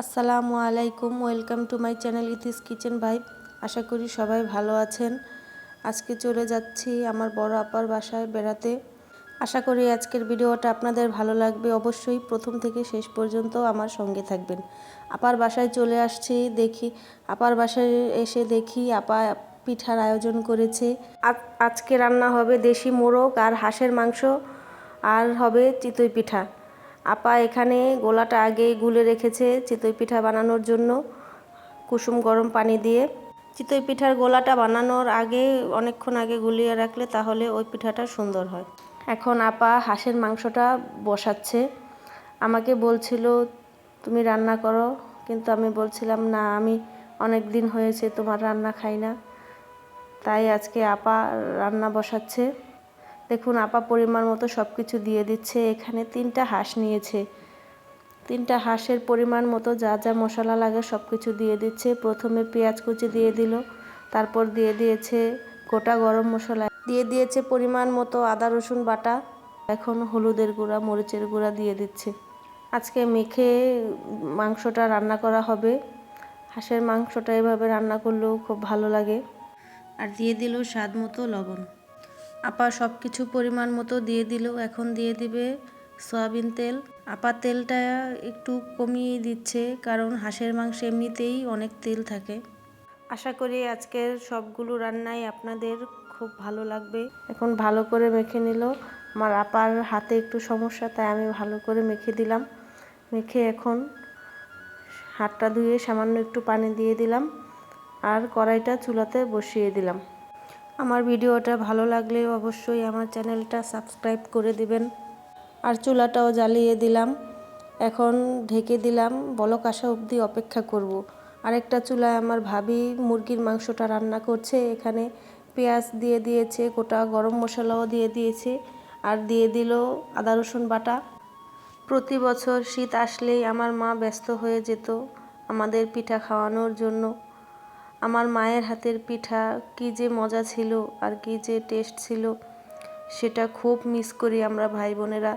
আসসালামু আলাইকুম, welcome to my channel ইথিস কিচেন ভাইব। আশা করি সবাই ভালো আছেন। আজকে চলে যাচ্ছি আমার বড় আপার বাসায় বেড়াতে। আশা করি আজকের ভিডিওটা আপনাদের ভালো লাগবে। অবশ্যই প্রথম থেকে শেষ পর্যন্ত আমার সঙ্গে থাকবেন। আপার বাসায় চলে আসছি, আপার বাসায় এসে দেখি আপা পিঠার আয়োজন করেছে। আজকে রান্না হবে দেশি মোরগ আর হাঁসের মাংস, আর হবে চিতই পিঠা। আপা এখানে গোলাটা আগেই গুলে রেখেছে চিতই পিঠা বানানোর জন্য কুসুম গরম পানি দিয়ে। চিতই পিঠার গোলাটা বানানোর আগে অনেকক্ষণ আগে গুলিয়ে রাখলে তাহলে ওই পিঠাটা সুন্দর হয়। এখন আপা হাঁসের মাংসটা বসাচ্ছে। আমাকে বলছিল তুমি রান্না করো, কিন্তু আমি বলছিলাম না, আমি অনেক দিন হয়েছে তোমার রান্না খাই না। তাই আজকে আপা রান্না বসাচ্ছে। দেখুন আপা পরিমাণ মতো সব কিছু দিয়ে দিচ্ছে। এখানে 3টা হাঁস নিয়েছে। 3টা হাঁসের পরিমাণ মতো যা যা মশলা লাগে সব কিছু দিয়ে দিচ্ছে। প্রথমে পেঁয়াজ কুচি দিয়ে দিল, তারপর দিয়ে দিয়েছে গোটা গরম মশলা, দিয়ে দিয়েছে পরিমাণ মতো আদা রসুন বাটা, এখন হলুদের গুঁড়া মরিচের গুঁড়া দিয়ে দিচ্ছে। আজকে মেখে মাংসটা রান্না করা হবে। হাঁসের মাংসটা এভাবে রান্না করলেও খুব ভালো লাগে। আর দিয়ে দিল স্বাদ মতো লবণ। আপা সব কিছু পরিমাণ মতো দিয়ে দিল। এখন দিয়ে দিবে সয়াবিন তেল। আপা তেলটা একটু কমিয়ে দিচ্ছে, কারণ হাঁসের মাংসে এমনিতেই অনেক তেল থাকে। আশা করি আজকের সবগুলো রান্নাই আপনাদের খুব ভালো লাগবে। এখন ভালো করে মেখে নিল। আমার আপার হাতে একটু সমস্যা, তাই আমি ভালো করে মেখে দিলাম। মেখে এখন হাতটা ধুয়ে সামান্য একটু পানি দিয়ে দিলাম আর কড়াইটা চুলাতে বসিয়ে দিলাম। আমার ভিডিওটা ভালো লাগলে অবশ্যই আমার চ্যানেলটা সাবস্ক্রাইব করে দিবেন। আর চুলাটাও জ্বালিয়ে দিলাম। এখন ঢেকে দিলাম, বলক আসা অবধি অপেক্ষা করব। আরেকটা চুলায় আমার ভাবি মুরগির মাংসটা রান্না করছে। এখানে পেঁয়াজ দিয়ে দিয়েছে, গোটা গরম মশলাও দিয়ে দিয়েছে, আর দিয়ে দিল আদা রসুন বাটা। প্রতি বছর শীত আসলেই আমার মা ব্যস্ত হয়ে যেত আমাদের পিঠা খাওয়ানোর জন্য। আমার মায়ের হাতের পিঠা কী যে মজা ছিল আর কী যে টেস্ট ছিল, সেটা খুব মিস করি আমরা ভাই বোনেরা।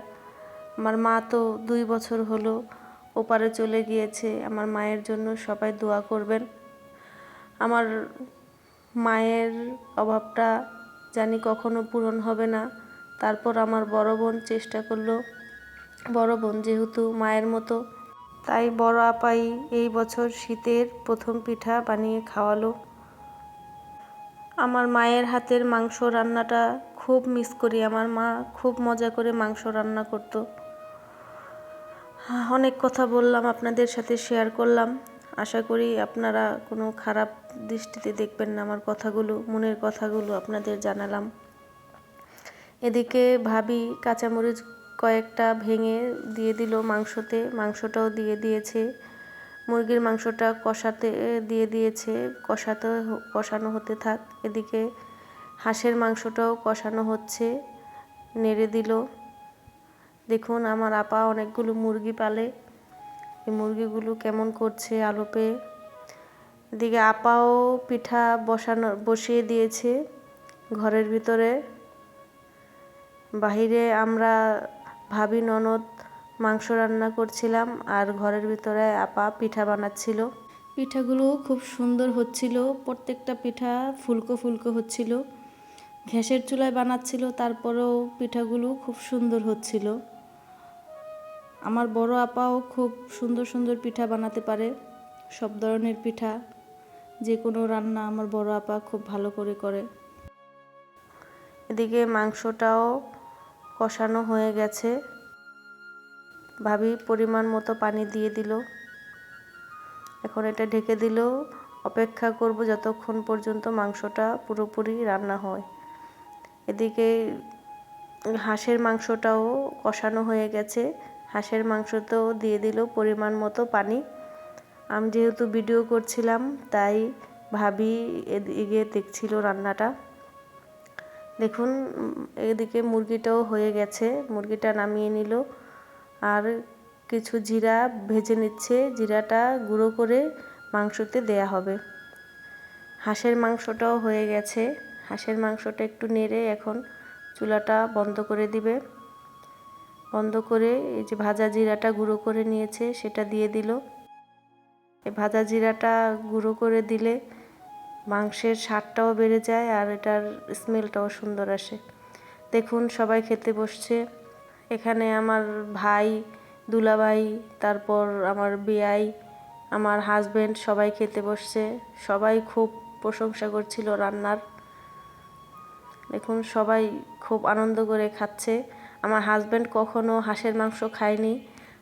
আমার মা তো 2 বছর হলো ওপারে চলে গিয়েছে। আমার মায়ের জন্য সবাই দোয়া করবেন। আমার মায়ের অভাবটা জানি কখনো পূরণ হবে না। তারপর আমার বড় বোন চেষ্টা করলো। বড় বোন যেহেতু মায়ের মতো, তাই বড় আপাই এই বছর শীতের প্রথম পিঠা বানিয়ে খাওয়ালো। আমার মায়ের হাতের মাংস রান্নাটা খুব মিস করি। আমার মা খুব মজা করে মাংস রান্না করতো। অনেক কথা বললাম, আপনাদের সাথে শেয়ার করলাম। আশা করি আপনারা কোনো খারাপ দৃষ্টিতে দেখবেন না। আমার কথাগুলো, মনের কথাগুলো আপনাদের জানালাম। এদিকে ভাবি কাঁচামরিচ কয়েকটা ভেঙে দিয়ে দিল মাংসতে। মাংসটাও দিয়ে দিয়েছে। মুরগির মাংসটা কষাতে দিয়ে দিয়েছে। কষানো হতে থাক। এদিকে হাঁসের মাংসটাও কষানো হচ্ছে, নেড়ে দিল। দেখুন আমার আপা অনেকগুলো মুরগি পালে। এই মুরগিগুলো কেমন করছে আলো পেয়ে। এদিকে আপাও পিঠা বসিয়ে দিয়েছে ঘরের ভিতরে। বাহিরে আমরা ভাবি ননদ মাংস রান্না করছিলাম, আর ঘরের ভিতরে আপা পিঠা বানাচ্ছিল। পিঠাগুলো খুব সুন্দর হচ্ছিল। প্রত্যেকটা পিঠা ফুলকো ফুলকো হচ্ছিল। গ্যাসের চুলায় বানাচ্ছিল, তারপরেও পিঠাগুলো খুব সুন্দর হচ্ছিল। আমার বড় আপাও খুব সুন্দর সুন্দর পিঠা বানাতে পারে। সব ধরনের পিঠা, যে কোনো রান্না আমার বড় আপা খুব ভালো করে করে। এদিকে মাংসটাও কষানো হয়ে গেছে। ভাবি পরিমাণ মতো পানি দিয়ে দিল। এখন এটা ঢেকে দিল। অপেক্ষা করব যতক্ষণ পর্যন্ত মাংসটা পুরোপুরি রান্না হয়। এদিকে হাঁসের মাংসটাও কষানো হয়ে গেছে। হাঁসের মাংসতেও দিয়ে দিল পরিমাণ মতো পানি। আমি যেহেতু ভিডিও করছিলাম, তাই ভাবি এদিকে দেখছিল রান্নাটা। দেখুন এদিকে মুরগিটাও হয়ে গেছে। মুরগিটা নামিয়ে নিল আর কিছু জিরা ভেজে নিচ্ছে। জিরাটা গুঁড়ো করে মাংসতে দেয়া হবে। হাঁসের মাংসটাও হয়ে গেছে। হাঁসের মাংসটা একটু নেড়ে এখন চুলাটা বন্ধ করে দিবে। বন্ধ করে এই যে ভাজা জিরাটা গুঁড়ো করে নিয়েছে সেটা দিয়ে দিল। এই ভাজা জিরাটা গুঁড়ো করে দিলে মাংসের স্বাদটাও বেড়ে যায় আর এটার স্মেলটাও সুন্দর আসে। দেখুন সবাই খেতে বসছে। এখানে আমার ভাই, দুলাভাই, তারপর আমার বেয়াই, আমার হাজবেন্ড সবাই খেতে বসছে। সবাই খুব প্রশংসা করছিল রান্নার। দেখুন সবাই খুব আনন্দ করে খাচ্ছে। আমার হাজবেন্ড কখনো হাঁসের মাংস খায়নি,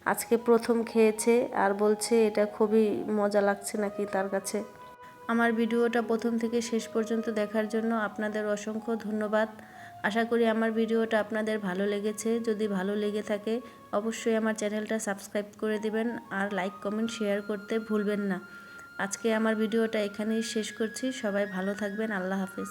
আজকে প্রথম খেয়েছে আর বলছে এটা খুবই মজা লাগছে নাকি তার কাছে। আমার ভিডিওটা প্রথম থেকে শেষ পর্যন্ত দেখার জন্য আপনাদের অসংখ্য ধন্যবাদ। আশা করি আমার ভিডিওটা আপনাদের ভালো লেগেছে। যদি ভালো লেগে থাকে অবশ্যই আমার চ্যানেলটা সাবস্ক্রাইব করে দিবেন আর লাইক কমেন্ট শেয়ার করতে ভুলবেন না। আজকে আমার ভিডিওটা এখানেই শেষ করছি। সবাই ভালো থাকবেন। আল্লাহ হাফেজ।